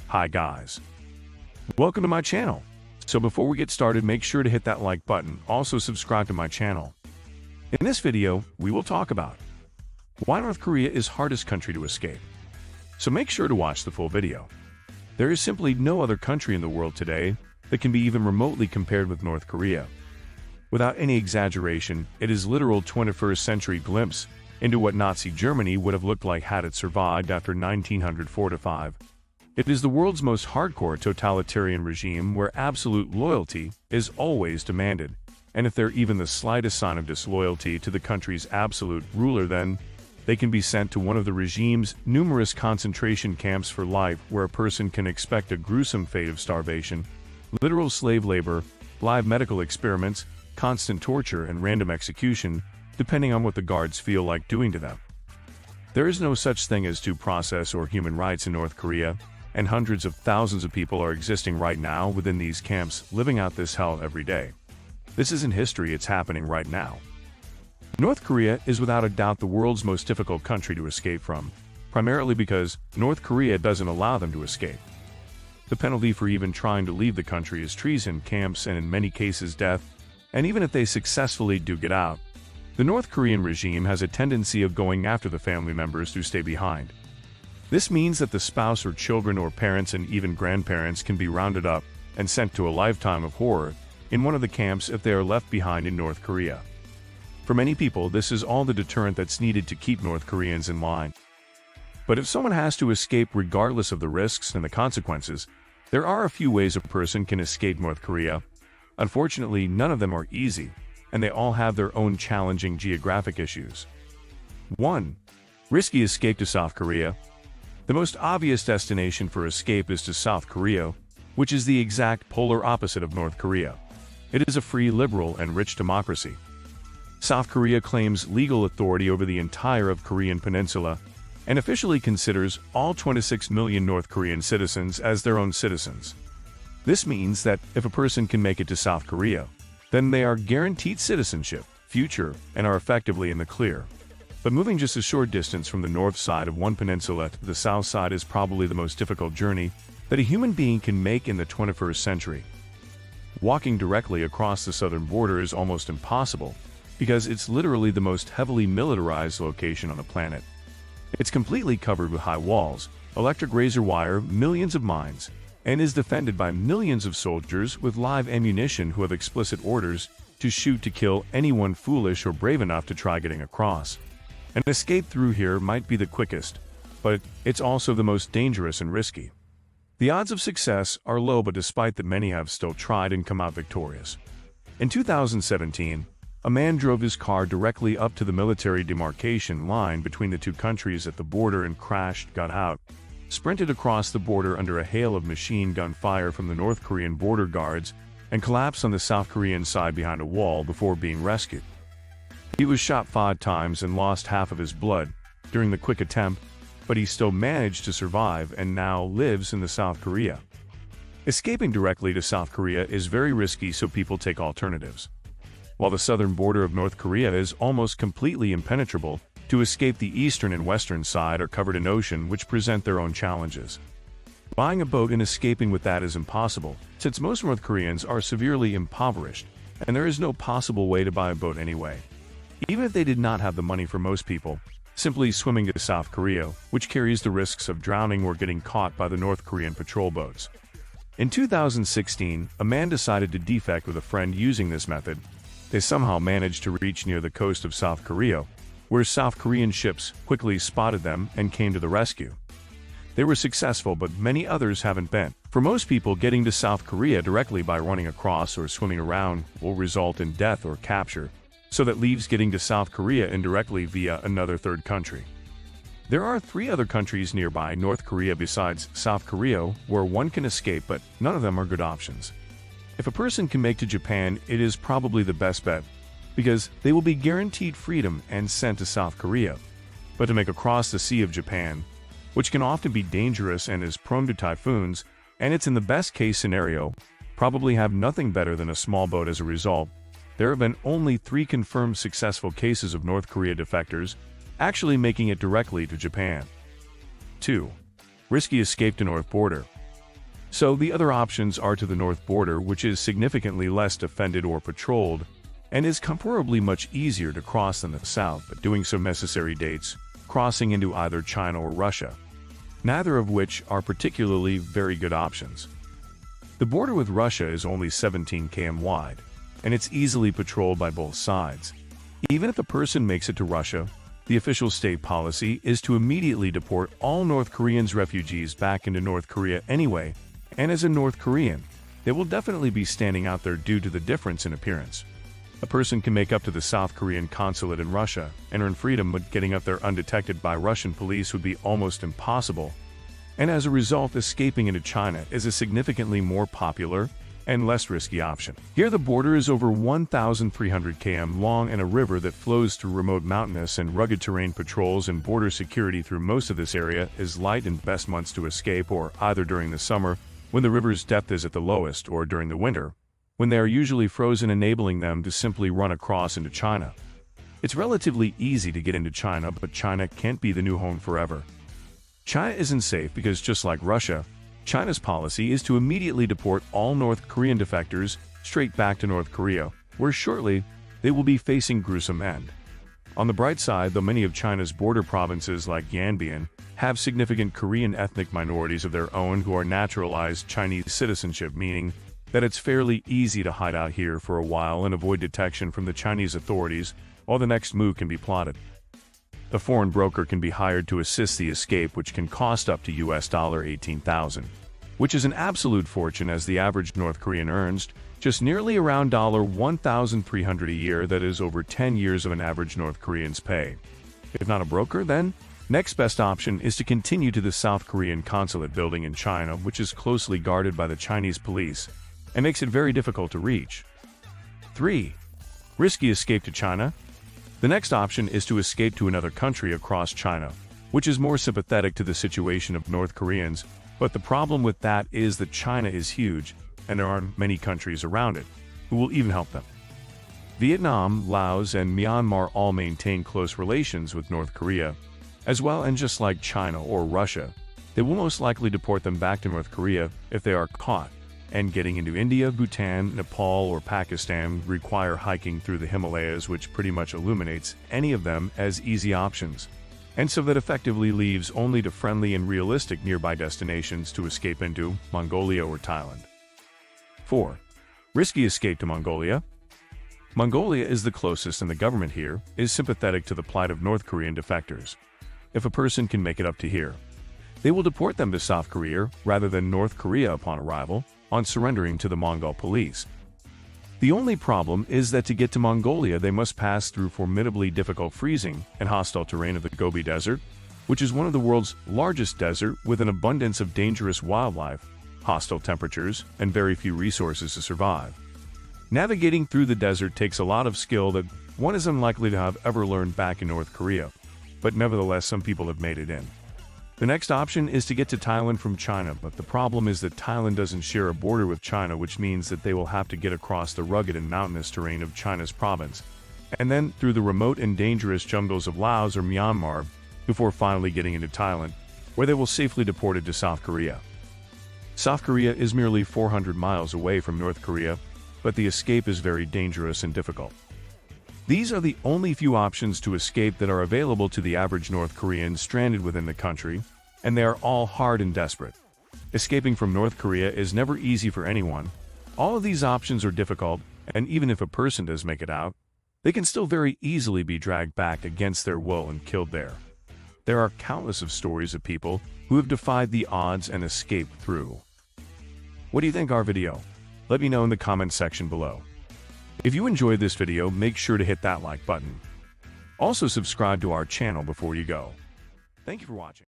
Hi guys, welcome to my channel. So before we get started, make sure to hit that like button, also subscribe to my channel. In this video, we will talk about why North Korea is hardest country to escape. So make sure to watch the full video. There is simply no other country in the world today that can be even remotely compared with North Korea. Without any exaggeration, it is literal 21st century glimpse into what Nazi Germany would have looked like had it survived after 1945. It is the world's most hardcore totalitarian regime where absolute loyalty is always demanded, and if they're even the slightest sign of disloyalty to the country's absolute ruler, then they can be sent to one of the regime's numerous concentration camps for life, where a person can expect a gruesome fate of starvation, literal slave labor, live medical experiments, constant torture, and random execution, depending on what the guards feel like doing to them. There is no such thing as due process or human rights in North Korea, and hundreds of thousands of people are existing right now within these camps, living out this hell every day. This isn't history, it's happening right now. North Korea is without a doubt the world's most difficult country to escape from, primarily because North Korea doesn't allow them to escape. The penalty for even trying to leave the country is treason, camps, and in many cases death, and even if they successfully do get out, the North Korean regime has a tendency of going after the family members who stay behind. This means that the spouse or children or parents and even grandparents can be rounded up and sent to a lifetime of horror in one of the camps if they are left behind in North Korea. For many people, this is all the deterrent that's needed to keep North Koreans in line. But if someone has to escape regardless of the risks and the consequences, there are a few ways a person can escape North Korea. Unfortunately, none of them are easy, and they all have their own challenging geographic issues. 1. Risky escape to South Korea. The most obvious destination for escape is to South Korea, which is the exact polar opposite of North Korea. It is a free, liberal, and rich democracy. South Korea claims legal authority over the entire of Korean peninsula and officially considers all 26 million North Korean citizens as their own citizens. This means that if a person can make it to South Korea, then they are guaranteed citizenship, future, and are effectively in the clear. But moving just a short distance from the north side of one peninsula to the south side is probably the most difficult journey that a human being can make in the 21st century. Walking directly across the southern border is almost impossible because it's literally the most heavily militarized location on the planet. It's completely covered with high walls, electric razor wire, millions of mines, and is defended by millions of soldiers with live ammunition who have explicit orders to shoot to kill anyone foolish or brave enough to try getting across. An escape through here might be the quickest, but it's also the most dangerous and risky. The odds of success are low, but despite that, many have still tried and come out victorious. In 2017, a man drove his car directly up to the military demarcation line between the two countries at the border and crashed, got out, sprinted across the border under a hail of machine gun fire from the North Korean border guards, and collapsed on the South Korean side behind a wall before being rescued. He was shot 5 times and lost half of his blood during the quick attempt, but he still managed to survive and now lives in the South Korea. Escaping directly to South Korea is very risky, so people take alternatives. While the southern border of North Korea is almost completely impenetrable, to escape the eastern and western side are covered in ocean, which present their own challenges. Buying a boat and escaping with that is impossible, since most North Koreans are severely impoverished, and there is no possible way to buy a boat anyway. Even if they did not have the money, for most people, simply swimming to South Korea, which carries the risks of drowning or getting caught by the North Korean patrol boats. In 2016, a man decided to defect with a friend using this method. They somehow managed to reach near the coast of South Korea, where South Korean ships quickly spotted them and came to the rescue. They were successful, but many others haven't been. For most people, getting to South Korea directly by running across or swimming around will result in death or capture, so that leaves getting to South Korea indirectly via another third country. There are 3 other countries nearby North Korea besides South Korea where one can escape, but none of them are good options. If a person can make to Japan, it is probably the best bet, because they will be guaranteed freedom and sent to South Korea. But to make across the Sea of Japan, which can often be dangerous and is prone to typhoons, and it's in the best case scenario, probably have nothing better than a small boat as a result, there have been only 3 confirmed successful cases of North Korea defectors actually making it directly to Japan. 2. Risky escape to North border. So the other options are to the north border, which is significantly less defended or patrolled, and is comparably much easier to cross than the south, but doing so necessary dates crossing into either China or Russia, neither of which are particularly very good options. The border with Russia is only 17 km wide, and it's easily patrolled by both sides. Even if a person makes it to Russia, the official state policy is to immediately deport all North Koreans refugees back into North Korea anyway, and as a North Korean, they will definitely be standing out there due to the difference in appearance. A person can make up to the South Korean consulate in Russia and earn freedom, but getting up there undetected by Russian police would be almost impossible, and as a result, escaping into China is a significantly more popular and less risky option. Here the border is over 1,300 km long, and a river that flows through remote mountainous and rugged terrain. Patrols and border security through most of this area is light in best months to escape, or either during the summer when the river's depth is at the lowest, or during the winter when they are usually frozen, enabling them to simply run across into China. It's relatively easy to get into China, but China can't be the new home forever. China isn't safe because, just like Russia, China's policy is to immediately deport all North Korean defectors straight back to North Korea, where shortly they will be facing gruesome end. On the bright side, though, many of China's border provinces like Yanbian have significant Korean ethnic minorities of their own who are naturalized Chinese citizenship, meaning that it's fairly easy to hide out here for a while and avoid detection from the Chinese authorities while the next move can be plotted. A foreign broker can be hired to assist the escape, which can cost up to $18,000, which is an absolute fortune, as the average North Korean earns just nearly around $1,300 a year. That is over 10 years of an average North Korean's pay. If not a broker, then next best option is to continue to the South Korean consulate building in China, which is closely guarded by the Chinese police and makes it very difficult to reach. 3. Risky escape to China. The next option is to escape to another country across China, which is more sympathetic to the situation of North Koreans, but the problem with that is that China is huge, and there aren't many countries around it who will even help them. Vietnam, Laos, and Myanmar all maintain close relations with North Korea as well, and just like China or Russia, they will most likely deport them back to North Korea if they are caught. And getting into India, Bhutan, Nepal, or Pakistan require hiking through the Himalayas, which pretty much eliminates any of them as easy options, and so that effectively leaves only to friendly and realistic nearby destinations to escape into: Mongolia or Thailand. 4. Risky escape to Mongolia. Mongolia is the closest, and the government here is sympathetic to the plight of North Korean defectors. If a person can make it up to here, they will deport them to South Korea rather than North Korea upon arrival, on surrendering to the Mongol police. The only problem is that to get to Mongolia they must pass through formidably difficult, freezing, and hostile terrain of the Gobi Desert, which is one of the world's largest desert with an abundance of dangerous wildlife, hostile temperatures, and very few resources to survive. Navigating through the desert takes a lot of skill that one is unlikely to have ever learned back in North Korea, but nevertheless some people have made it in. The next option is to get to Thailand from China, but the problem is that Thailand doesn't share a border with China, which means that they will have to get across the rugged and mountainous terrain of China's province, and then through the remote and dangerous jungles of Laos or Myanmar, before finally getting into Thailand, where they will safely be deported to South Korea. South Korea is merely 400 miles away from North Korea, but the escape is very dangerous and difficult. These are the only few options to escape that are available to the average North Korean stranded within the country, and they are all hard and desperate. Escaping from North Korea is never easy for anyone. All of these options are difficult, and even if a person does make it out, they can still very easily be dragged back against their will and killed there. There are countless of stories of people who have defied the odds and escaped through. What do you think of our video? Let me know in the comment section below. If you enjoyed this video, make sure to hit that like button. Also subscribe to our channel before you go. Thank you for watching.